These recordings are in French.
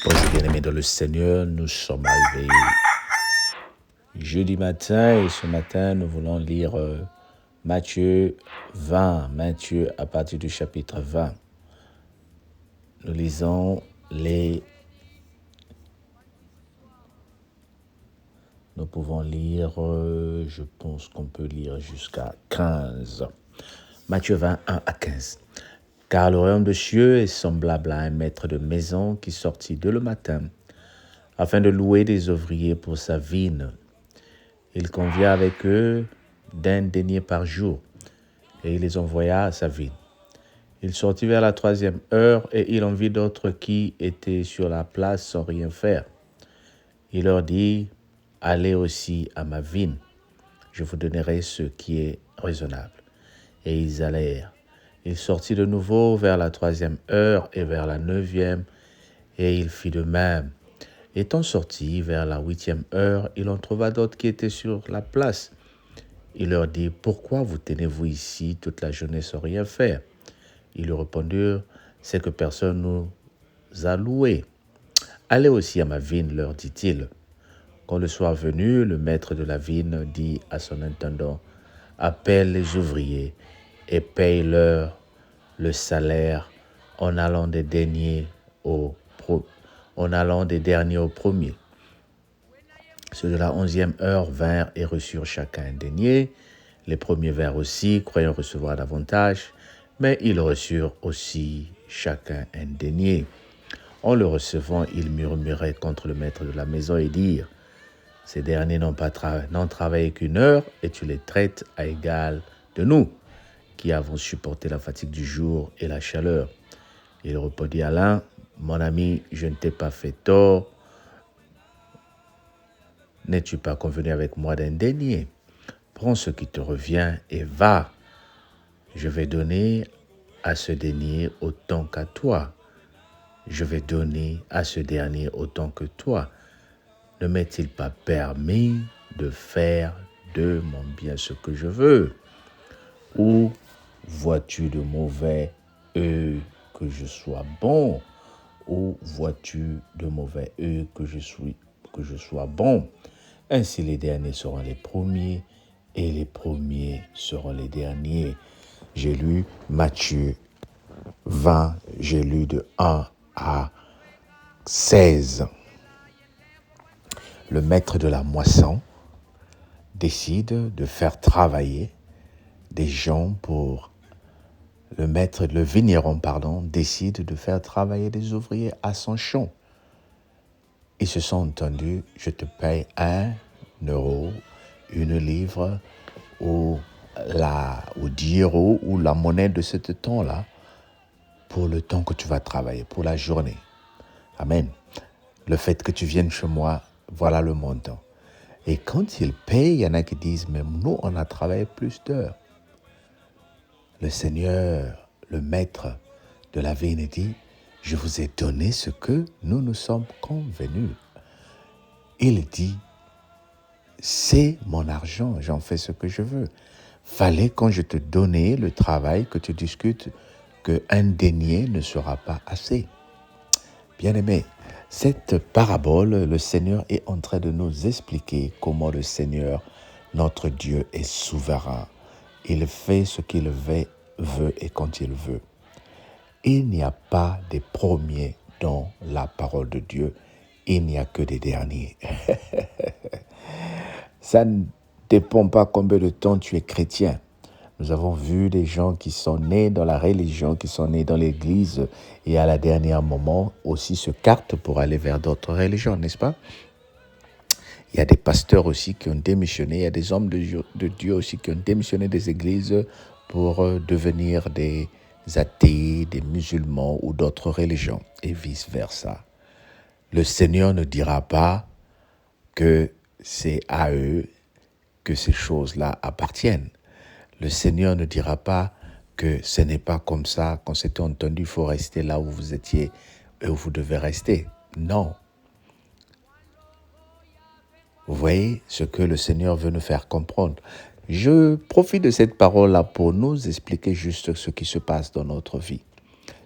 Bonjour bien-aimés dans le Seigneur, nous sommes arrivés jeudi matin et ce matin nous voulons lire Matthieu 20, Matthieu à partir du chapitre 20. Nous lisons Nous pouvons lire, je pense qu'on peut lire jusqu'à 15. Matthieu 20, 1 à 15. Car le royaume de cieux est semblable à un maître de maison qui sortit dès le matin afin de louer des ouvriers pour sa vigne. Il convia avec eux d'un denier par jour et il les envoya à sa vigne. Il sortit vers la 3e heure et il en vit d'autres qui étaient sur la place sans rien faire. Il leur dit, « Allez aussi à ma vigne, je vous donnerai ce qui est raisonnable. » Et ils allèrent. Il sortit de nouveau vers la 3e heure et vers la 9e, et il fit de même. Étant sorti vers la 8e heure, il en trouva d'autres qui étaient sur la place. Il leur dit, « Pourquoi vous tenez-vous ici toute la journée sans rien faire ?» Ils lui répondirent, « C'est que personne nous a loués. »« Allez aussi à ma vigne, leur dit-il. » Quand le soir venu, le maître de la vigne dit à son intendant, « Appelle les ouvriers et paye-leur le salaire en allant des derniers au premier. » Ceux de la 11e heure vinrent et reçurent chacun un denier. Les premiers vinrent aussi, croyant recevoir davantage, mais ils reçurent aussi chacun un denier. En le recevant, ils murmuraient contre le maître de la maison et dirent, « Ces derniers n'ont travaillé qu'une heure et tu les traites à égal de nous, qui avons supporté la fatigue du jour et la chaleur. » Il répondit à l'un, « Mon ami, je ne t'ai pas fait tort. N'es-tu pas convenu avec moi d'un denier? Prends ce qui te revient et va. Je vais donner à ce denier autant qu'à toi. Je vais donner à ce dernier autant que toi. Ne m'est-il pas permis de faire de mon bien ce que je veux? Ou vois-tu de mauvais œil que je sois bon? Ou vois-tu de mauvais œil que je sois bon? Ainsi les derniers seront les premiers et les premiers seront les derniers. » J'ai lu Matthieu 20, j'ai lu de 1 à 16. Le maître de la moisson décide de faire travailler des gens pour... Le vigneron, décide de faire travailler des ouvriers à son champ. Ils se sont entendus, je te paye 1 euro, 1 livre ou 10 euros ou la monnaie de ce temps-là pour le temps que tu vas travailler, pour la journée. Amen. Le fait que tu viennes chez moi, voilà le montant. Et quand ils payent, il y en a qui disent, mais nous, on a travaillé plus d'heures. Le Seigneur, le maître de la vigne dit, je vous ai donné ce que nous nous sommes convenus. Il dit, c'est mon argent, j'en fais ce que je veux. Fallait quand je te donnais le travail que tu discutes qu'un denier ne sera pas assez. Bien-aimé, cette parabole, le Seigneur est en train de nous expliquer comment le Seigneur, notre Dieu, est souverain. Il fait ce qu'il veut et quand il veut. Il n'y a pas des premiers dans la parole de Dieu. Il n'y a que des derniers. Ça ne dépend pas combien de temps tu es chrétien. Nous avons vu des gens qui sont nés dans la religion, qui sont nés dans l'église et à la dernière moment aussi se cartent pour aller vers d'autres religions, n'est-ce pas? Il y a des pasteurs aussi qui ont démissionné, il y a des hommes de Dieu aussi qui ont démissionné des églises pour devenir des athées, des musulmans ou d'autres religions et vice-versa. Le Seigneur ne dira pas que c'est à eux que ces choses-là appartiennent. Le Seigneur ne dira pas que ce n'est pas comme ça, qu'on s'était entendu, il faut rester là où vous étiez et où vous devez rester. Non. Vous voyez ce que le Seigneur veut nous faire comprendre. Je profite de cette parole-là pour nous expliquer juste ce qui se passe dans notre vie.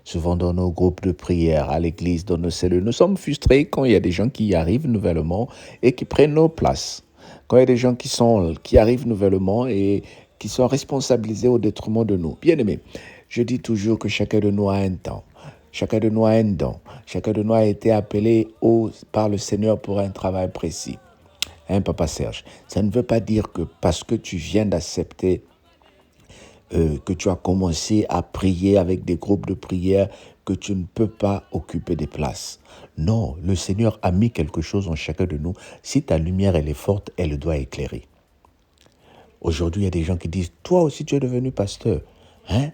souvent dans nos groupes de prière, à l'église, dans nos cellules. Nous sommes frustrés quand il y a des gens qui arrivent nouvellement et qui prennent nos places. Quand il y a des gens qui arrivent nouvellement et qui sont responsabilisés au détriment de nous. Bien-aimés, je dis toujours que chacun de nous a un temps. Chacun de nous a un don. Chacun de nous a été appelé par le Seigneur pour un travail précis. Hein, Papa Serge? Ça ne veut pas dire que parce que tu viens d'accepter que tu as commencé à prier avec des groupes de prière, que tu ne peux pas occuper des places. Non, le Seigneur a mis quelque chose en chacun de nous. Si ta lumière, elle est forte, elle doit éclairer. Aujourd'hui, il y a des gens qui disent, toi aussi, tu es devenu pasteur. Hein?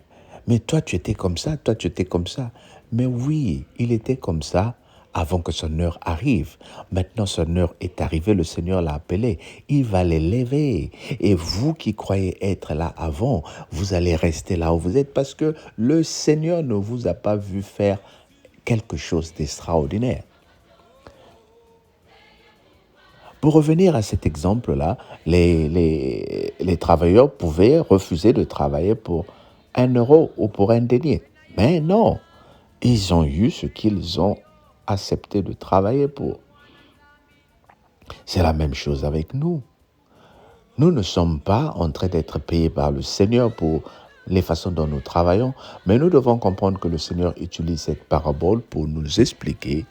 Mais toi, tu étais comme ça, toi, tu étais comme ça. Mais oui, il était comme ça avant que son heure arrive. Maintenant, son heure est arrivée, le Seigneur l'a appelé. Il va l'élever. Et vous qui croyez être là avant, vous allez rester là où vous êtes parce que le Seigneur ne vous a pas vu faire quelque chose d'extraordinaire. Pour revenir à cet exemple-là, les travailleurs pouvaient refuser de travailler pour 1 € ou pour un denier. Mais non, ils ont eu ce qu'ils ont accepté de travailler pour. C'est la même chose avec nous. Nous ne sommes pas en train d'être payés par le Seigneur pour les façons dont nous travaillons, mais nous devons comprendre que le Seigneur utilise cette parabole pour nous expliquer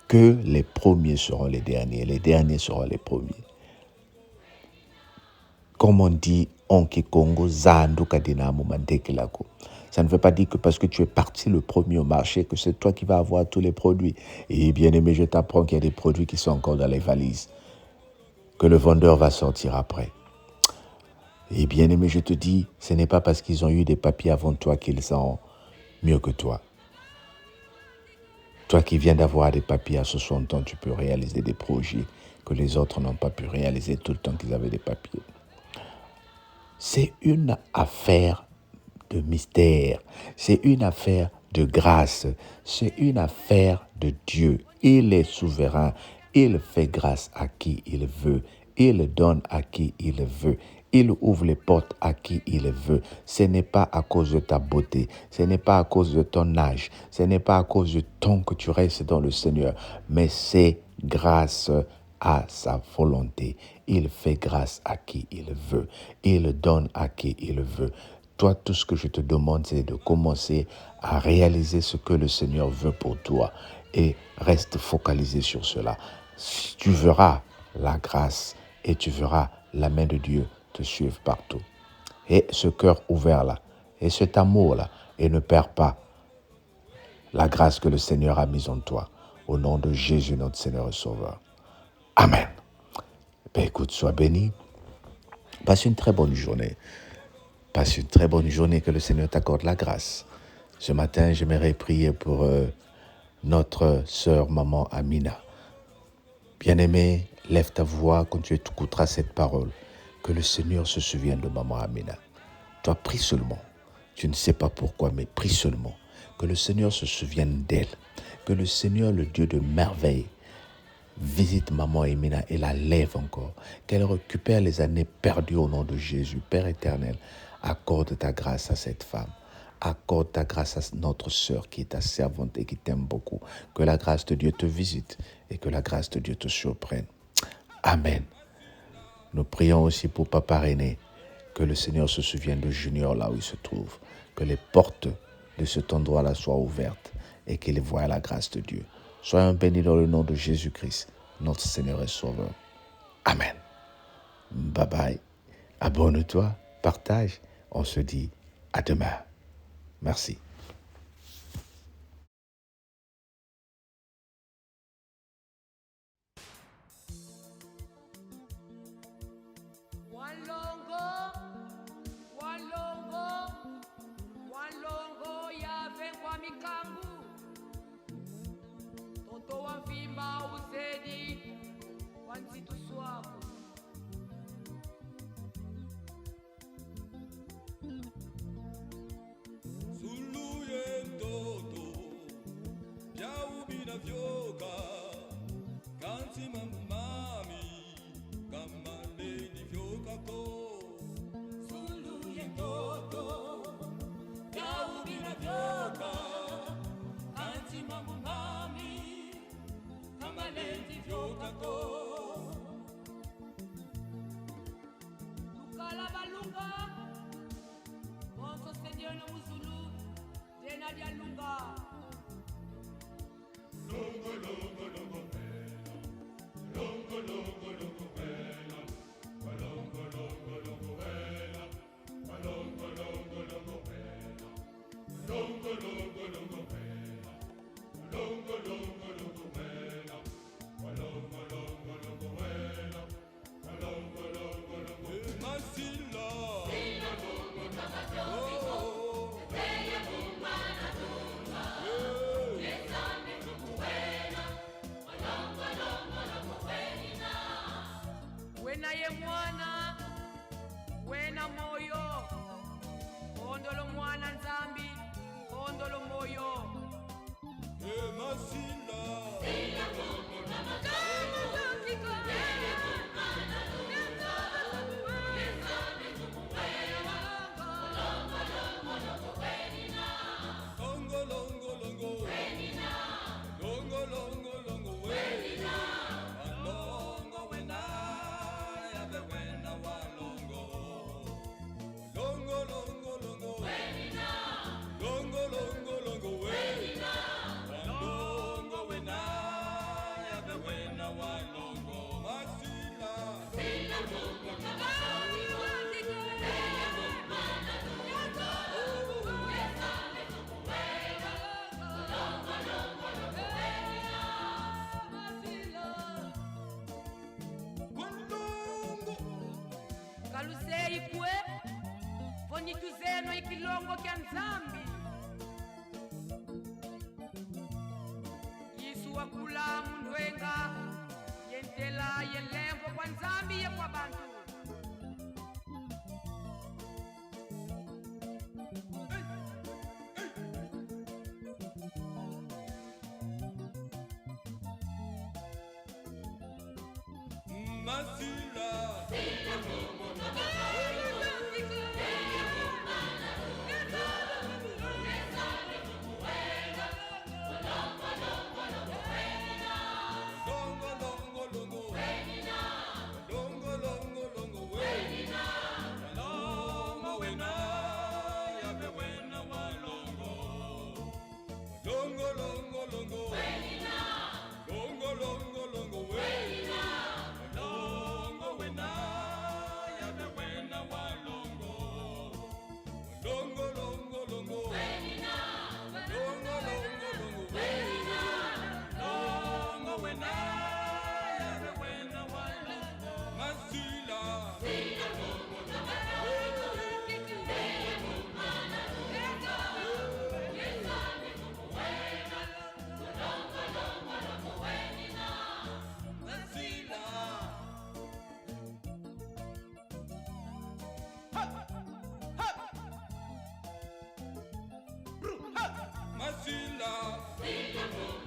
que les premiers seront les derniers seront les premiers. Comme on dit, onki Congo, zandu kadinamu mandekilako. Ça ne veut pas dire que parce que tu es parti le premier au marché, que c'est toi qui vas avoir tous les produits. Et bien aimé, je t'apprends qu'il y a des produits qui sont encore dans les valises, que le vendeur va sortir après. Et bien aimé, je te dis, ce n'est pas parce qu'ils ont eu des papiers avant toi qu'ils sont mieux que toi. Toi qui viens d'avoir des papiers à 60 ans, tu peux réaliser des projets que les autres n'ont pas pu réaliser tout le temps qu'ils avaient des papiers. C'est une affaire de mystère, c'est une affaire de grâce, c'est une affaire de Dieu. Il est souverain, il fait grâce à qui il veut, il donne à qui il veut. Il ouvre les portes à qui il veut. Ce n'est pas à cause de ta beauté, ce n'est pas à cause de ton âge, ce n'est pas à cause du temps que tu restes dans le Seigneur, mais c'est grâce à sa volonté. Il fait grâce à qui il veut. Il donne à qui il veut. Toi, tout ce que je te demande, c'est de commencer à réaliser ce que le Seigneur veut pour toi et reste focalisé sur cela. Tu verras la grâce et tu verras la main de Dieu te suivre partout. Et ce cœur ouvert-là, et cet amour-là, et ne perds pas la grâce que le Seigneur a mise en toi. Au nom de Jésus, notre Seigneur et Sauveur. Amen. Ben écoute, sois béni. Passe une très bonne journée. Passe une très bonne journée, que le Seigneur t'accorde la grâce. Ce matin, j'aimerais prier pour notre sœur, maman Amina. Bien-aimé, lève ta voix quand tu écouteras cette parole. Que le Seigneur se souvienne de maman Amina. Toi, prie seulement. Tu ne sais pas pourquoi, mais prie seulement. Que le Seigneur se souvienne d'elle. Que le Seigneur, le Dieu de merveille, visite maman Amina et la lève encore. Qu'elle récupère les années perdues au nom de Jésus. Père éternel, accorde ta grâce à cette femme. Accorde ta grâce à notre sœur qui est ta servante et qui t'aime beaucoup. Que la grâce de Dieu te visite et que la grâce de Dieu te surprenne. Amen. Nous prions aussi pour Papa René. Que le Seigneur se souvienne de Junior là où il se trouve. Que les portes de cet endroit-là soient ouvertes et qu'il voie la grâce de Dieu. Soyons bénis dans le nom de Jésus-Christ, notre Seigneur et Sauveur. Amen. Bye bye. Abonne-toi, partage. On se dit à demain. Merci. Walongo yavengwa mikangu toto wa mvimba uzedi wa nzitu swako Suluye ntoto Yaubina vyoka Kanti mamami Kamandeni vyoka ko Suluye ntoto Yaubina vyoka lunga bonso Seigneur no muzulu tena dia lunga Longo, longo, longo, vela. Longo, longo, longo, vela. Longo, longo, longo, vela. Longo, longo, longo, vela. Longo, longo, longo, vela. Longo, longo, longo, vela. Longo, longo, longo, vela. Longo, longo, longo, vela. Masila. Sila mungu kama joviko. Teya kumana tunga. Nesame kukuwena. Longo, longo, longo, wenina. wena ye mwana wena moyo ondolo mwana nzambi ondolo moyo Masila. Sila mungu kama joviko. Teya kumana tunga. Nesame kukuwena. Longo, longo, longo, wenina. Longo, longo, longo. Wenina. Longo, longo, longo, wenina. Walongo, wena, yabe wena walongo. Longo, longo, longo. Wenina. Longo, longo, longo, wenina. Walongo, wena, yabe wena walongo. Masila. Sila mungu kama joviko. Teya kumana tunga. Nesame kukuwena. Longo, longo, longo, wenina. Masila. Walongo. Kalusei kwe vonyituzeno ikilongo kya nzambi yisu wakula mundwenga yentela yelengo kwa nzambi ye kwa bantu Masila. Sila mungu kama joviko. Teya kumana tunga. Nesame kukuwena. Longo, longo, longo, wenina. Longo, longo, longo. Wenina. Longo, longo, longo, wenina. Walongo, wena, yabe wena walongo. Longo, longo, longo. Wenina. Longo, longo, longo, wenina. Walongo, wena, yabe wena walongo. Longo, longo, longo. Wenina. Longo, longo, longo, wenina. Longo, wena, yabe wena walongo. Masila. Sila mungu kama joviko. Teya kumana tunga. Nesame kukuwena. Longo, longo, longo, wenina. Masila. Masila. Sila mungu